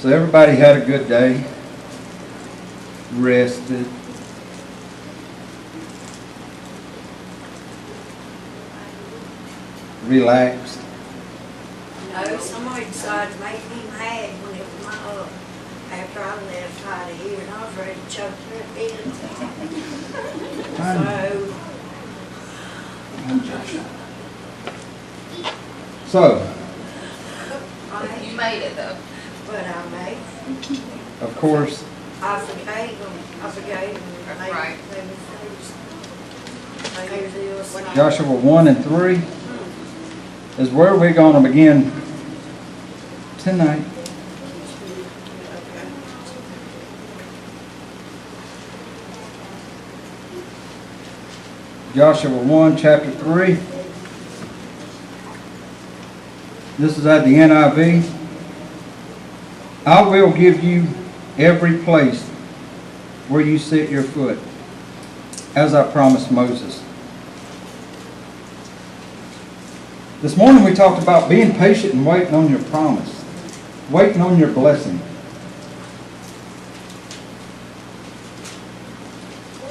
So everybody had a good day, rested. Relaxed. No, somebody decided to make me mad when it was after I left out of here, and I was ready to choke their bed. So, You made it though. But I made, of course, I forgave them. That's right. Joshua 1 and 3 is where we're going to begin tonight. Joshua 1, chapter 3. This is at the NIV. I will give you every place where you set your foot, as I promised Moses. This morning we talked about being patient and waiting on your promise, waiting on your blessing.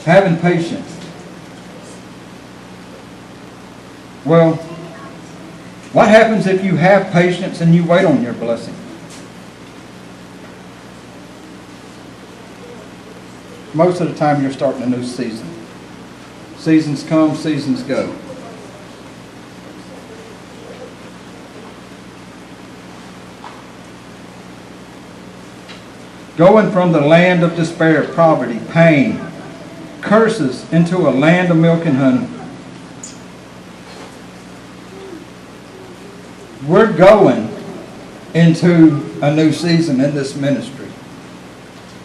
Having patience. Well, what happens if you have patience and you wait on your blessing? Most of the time you're starting a new season. Seasons come, seasons go. Going from the land of despair, poverty, pain, curses into a land of milk and honey. We're going into a new season in this ministry.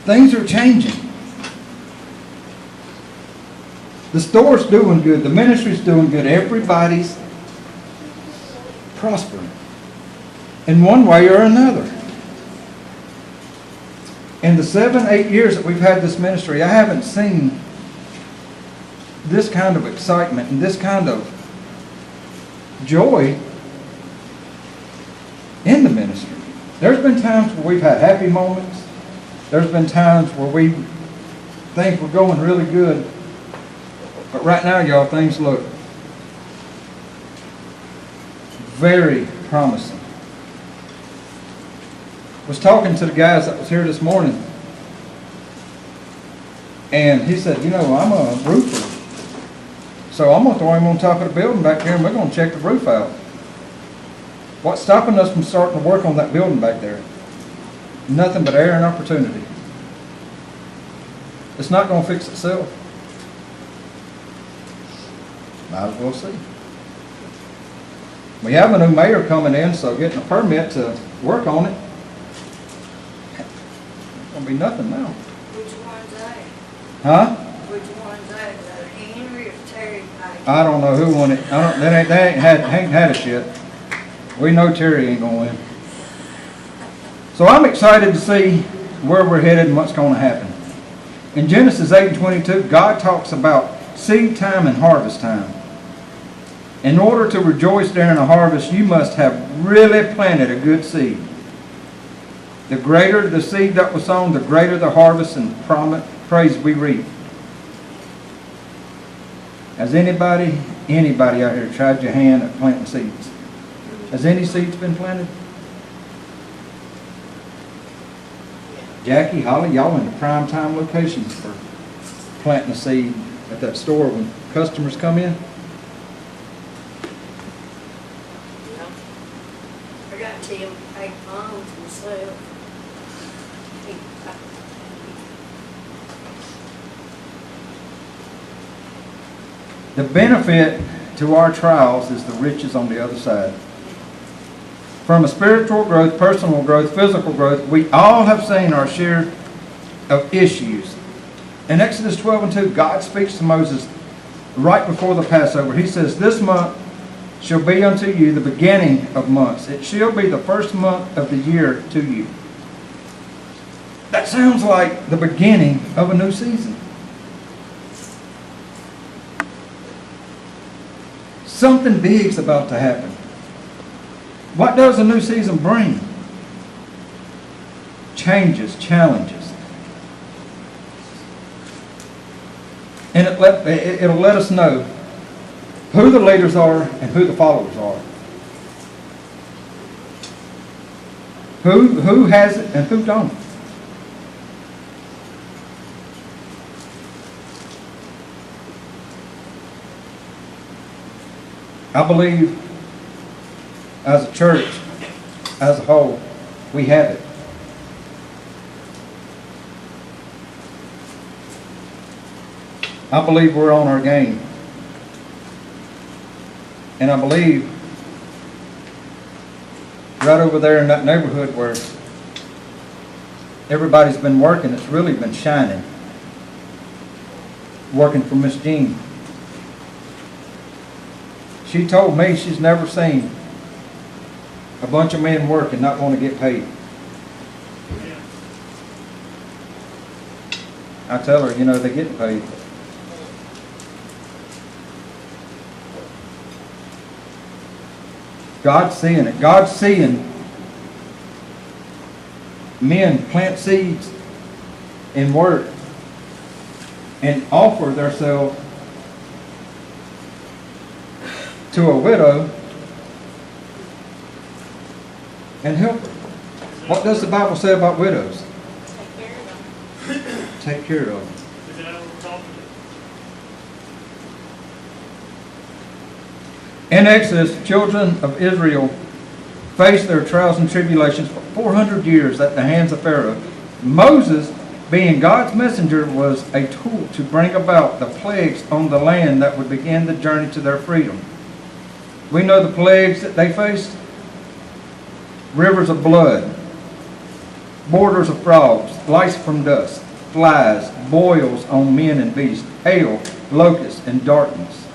Things are changing. The store's doing good. The ministry's doing good. Everybody's prospering in one way or another. In the 7-8 years that we've had this ministry, I haven't seen this kind of excitement and this kind of joy in the ministry. There's been times where we've had happy moments. There's been times where we think we're going really good. But right now, y'all, things look very promising. I was talking to the guys that was here this morning, and he said, you know, I'm a roofer. So I'm going to throw him on top of the building back there, and we're going to check the roof out. What's stopping us from starting to work on that building back there? Nothing but air and opportunity. It's not going to fix itself. Might as well see. We have a new mayor coming in, so getting a permit to work on it, it's going to be nothing now. Which one's that? Huh? Which one's that? Henry or Terry? I don't know who won it. They ain't had us yet. We know Terry ain't going to win. So I'm excited to see where we're headed and what's going to happen. In Genesis 8:22, God talks about seed time and harvest time. In order to rejoice during a harvest, you must have really planted a good seed. The greater the seed that was sown, the greater the harvest and praise we reap. Has anybody out here tried your hand at planting seeds? Has any seeds been planted? Jackie, Holly, y'all in the prime time locations for planting a seed at that store when customers come in. I got 10 egg bones myself. The benefit to our trials is the riches on the other side. From a spiritual growth, personal growth, physical growth, we all have seen our share of issues. In Exodus 12:2, God speaks to Moses right before the Passover. He says, "This month shall be unto you the beginning of months. It shall be the first month of the year to you." That sounds like the beginning of a new season. Something big's about to happen. What does a new season bring? changes, challenges. And it'll let us know who the leaders are and who the followers are. Who has it and who don't. I believe as a church, as a whole, we have it. I believe we're on our game. And I believe right over there in that neighborhood where everybody's been working, it's really been shining. Working for Miss Jean. She told me she's never seen a bunch of men work and not want to get paid. I tell her, they're getting paid. God's seeing it. God's seeing men plant seeds and work and offer themselves to a widow and help her. What does the Bible say about widows? Take care of them. Is that what we're talking about? In Exodus, the children of Israel faced their trials and tribulations for 400 years at the hands of Pharaoh. Moses, being God's messenger, was a tool to bring about the plagues on the land that would begin the journey to their freedom. We know the plagues that they faced. Rivers of blood, borders of frogs, lice from dust, flies, boils on men and beasts, hail, locusts, and darkness.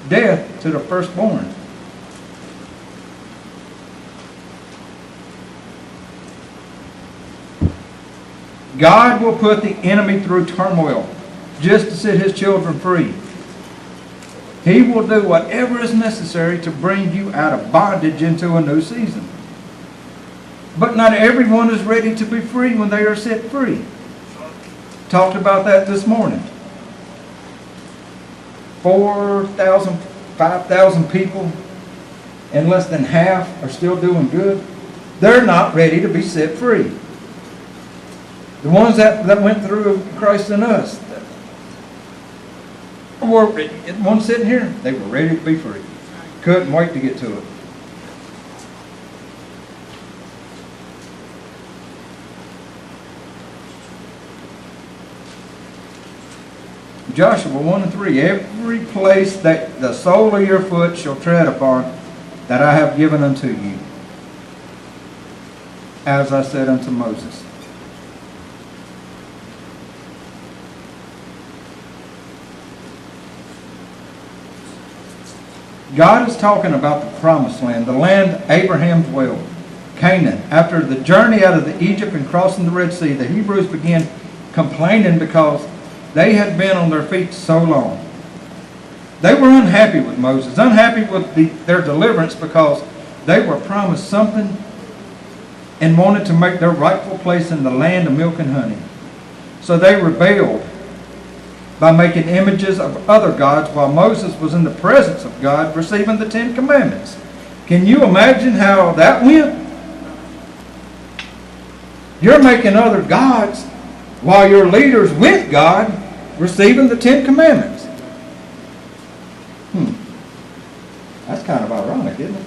Death to the firstborn. God will put the enemy through turmoil just to set his children free. He will do whatever is necessary to bring you out of bondage into a new season. But not everyone is ready to be free when they are set free. Talked about that this morning. 4,000, 5,000 people, and less than half are still doing good. They're not ready to be set free. The ones that went through Christ in us, one sitting here, they were ready to be free. Couldn't wait to get to it. Joshua 1:3, every place that the sole of your foot shall tread upon, that I have given unto you, as I said unto Moses. God is talking about the promised land, the land Abraham dwelled, Canaan. After the journey out of Egypt and crossing the Red Sea, the Hebrews began complaining because they had been on their feet so long. They were unhappy with Moses, unhappy with their deliverance because they were promised something and wanted to make their rightful place in the land of milk and honey. So they rebelled by making images of other gods while Moses was in the presence of God receiving the 10 Commandments. Can you imagine how that went? You're making other gods while your leader's with God receiving the 10 Commandments. That's kind of ironic, isn't it?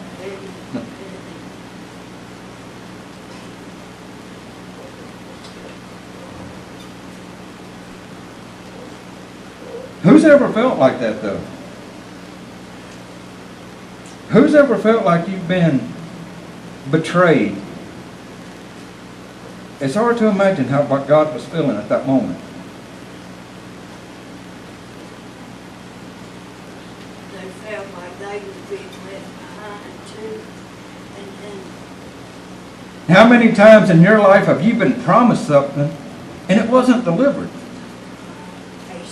Who's ever felt like that, though? Who's ever felt like you've been betrayed? It's hard to imagine what God was feeling at that moment. They felt like they were being left behind too. And How many times in your life have you been promised something and it wasn't delivered?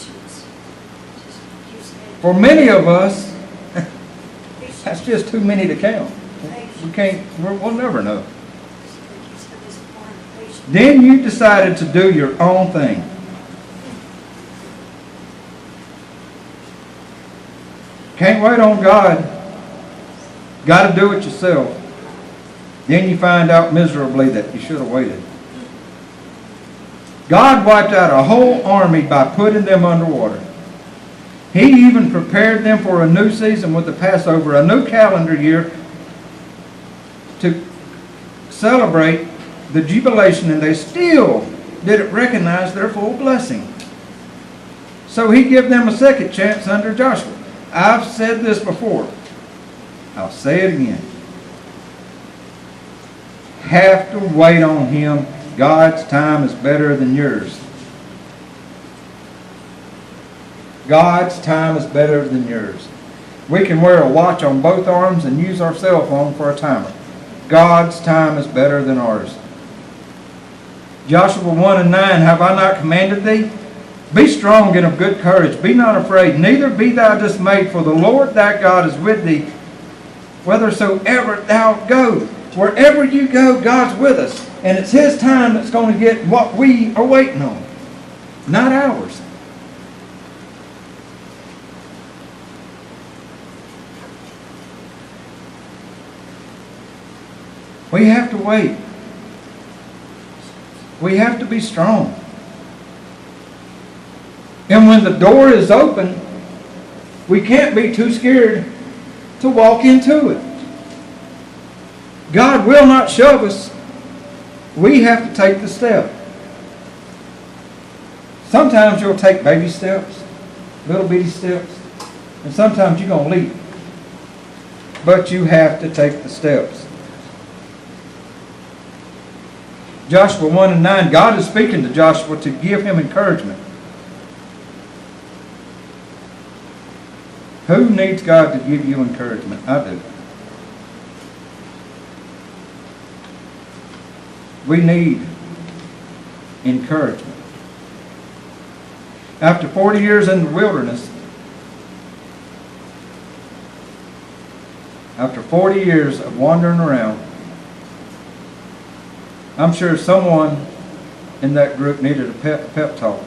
patience. Just like you said. For many of us, that's just too many to count. We'll never know. Just like you said, this one, patience. Then you decided to do your own thing. Can't wait on God. Got to do it yourself. Then you find out miserably that you should have waited. God wiped out a whole army by putting them underwater. He even prepared them for a new season with the Passover, a new calendar year to celebrate the jubilation, and they still didn't recognize their full blessing. So he gave them a second chance under Joshua. I've said this before. I'll say it again. Have to wait on him. God's time is better than yours. God's time is better than yours. We can wear a watch on both arms and use our cell phone for a timer. God's time is better than ours. Joshua 1 and 9, have I not commanded thee? Be strong and of good courage. Be not afraid, neither be thou dismayed, for the Lord thy God is with thee, whithersoever thou go. Wherever you go, God's with us. And it's his time that's going to get what we are waiting on, not ours. We have to wait. We have to be strong. And when the door is open, we can't be too scared to walk into it. God will not shove us. We have to take the step. Sometimes you'll take baby steps, little bitty steps, and sometimes you're going to leap. But you have to take the steps. Joshua 1 and 9, God is speaking to Joshua to give him encouragement. Who needs God to give you encouragement? I do. We need encouragement. After 40 years in the wilderness, after 40 years of wandering around, I'm sure someone in that group needed a pep talk.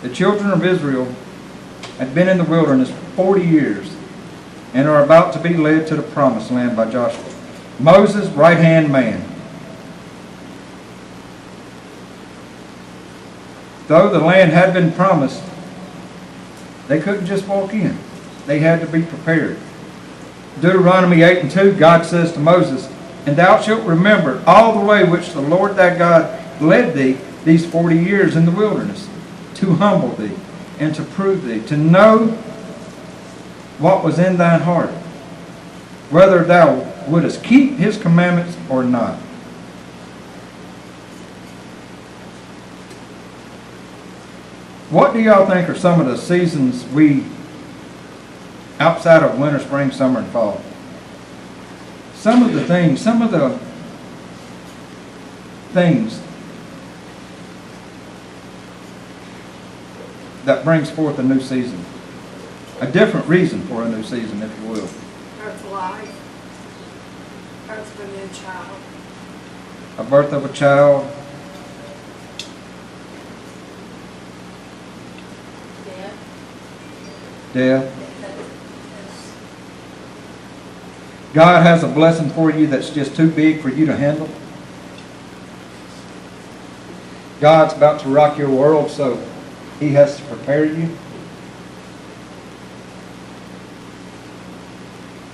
The children of Israel had been in the wilderness for 40 years and are about to be led to the promised land by Joshua, Moses' right-hand man. Though the land had been promised, they couldn't just walk in. They had to be prepared. Deuteronomy 8 and 2, God says to Moses, and thou shalt remember all the way which the Lord thy God led thee these 40 years in the wilderness, to humble thee and to prove thee, to know what was in thine heart, whether thou wouldest keep his commandments or not. What do y'all think are some of the seasons outside of winter, spring, summer, and fall? Some of the things that brings forth a new season. A different reason for a new season, if you will. Birth of life. Birth of a new child. A birth of a child. Death. God has a blessing for you that's just too big for you to handle. God's about to rock your world, so he has to prepare you.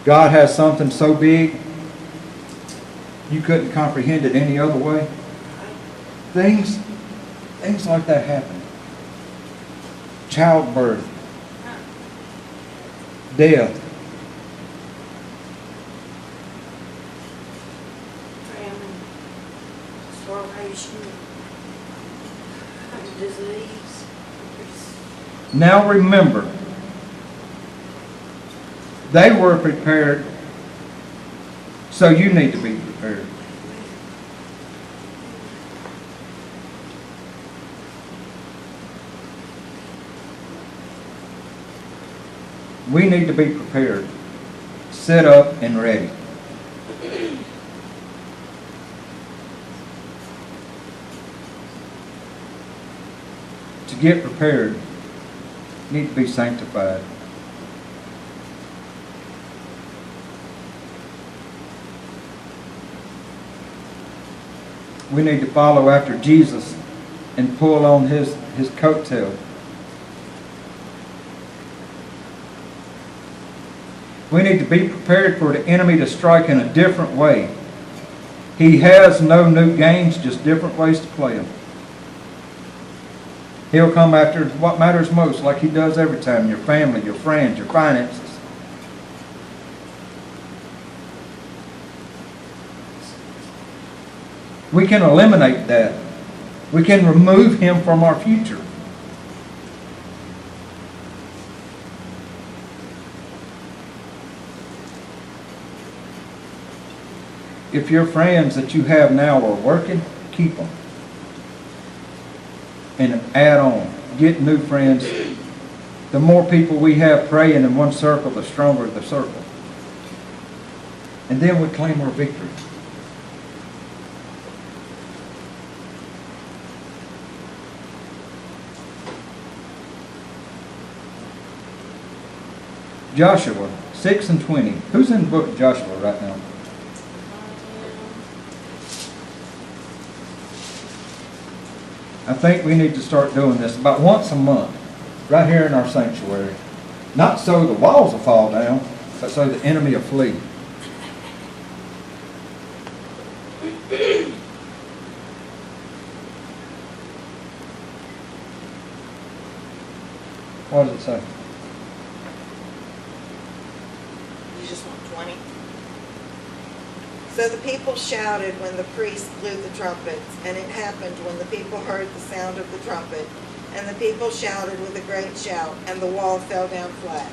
God has something so big you couldn't comprehend it any other way. Things like that happen. Childbirth. Death. Famine. Starvation. Disease. Now remember, they were prepared, so you need to be prepared. We need to be prepared, set up and ready. to get prepared need to be sanctified. We need to follow after Jesus and pull on his coattail. We need to be prepared for the enemy to strike in a different way. He has no new games, just different ways to play them. He'll come after what matters most, like he does every time: your family, your friends, your finances. We can eliminate that. We can remove him from our future. If your friends that you have now are working, keep them. And add on. Get new friends. The more people we have praying in one circle, the stronger the circle. And then we claim our victory. Joshua 6:20. Who's in the book of Joshua right now? I think we need to start doing this about once a month, right here in our sanctuary. Not so the walls will fall down, but so the enemy will flee. What does it say? You just want 20? So the people shouted when the priest blew the trumpets, and it happened when the people heard the sound of the trumpet, and the people shouted with a great shout, and the wall fell down flat.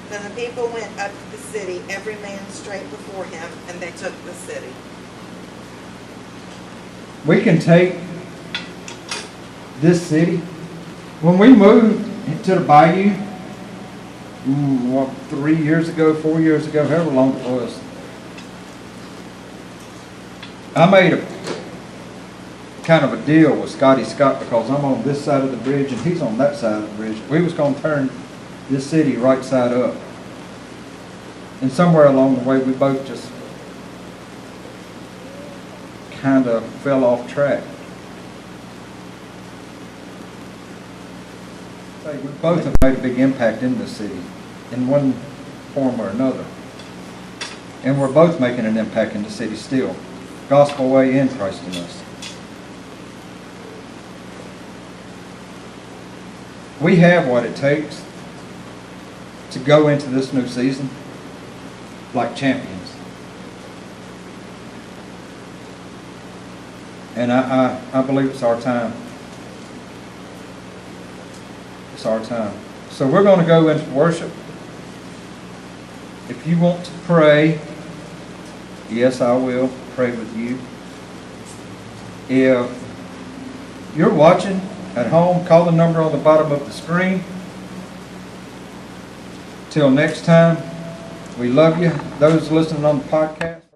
Then the people went up to the city, every man straight before him, and they took the city. We can take this city. When we moved to the bayou, 3 years ago, 4 years ago, however long it was, I made a kind of a deal with Scotty Scott because I'm on this side of the bridge and he's on that side of the bridge. We was going to turn this city right side up. And somewhere along the way we both just kind of fell off track. We both have made a big impact in this city in one form or another. And we're both making an impact in the city still. Gospel way in Christ in us. We have what it takes to go into this new season like champions. And I believe it's our time. It's our time. So we're going to go into worship. If you want to pray, yes, I will pray with you. If you're watching at home, call the number on the bottom of the screen. Till next time, we love you. Those listening on the podcast.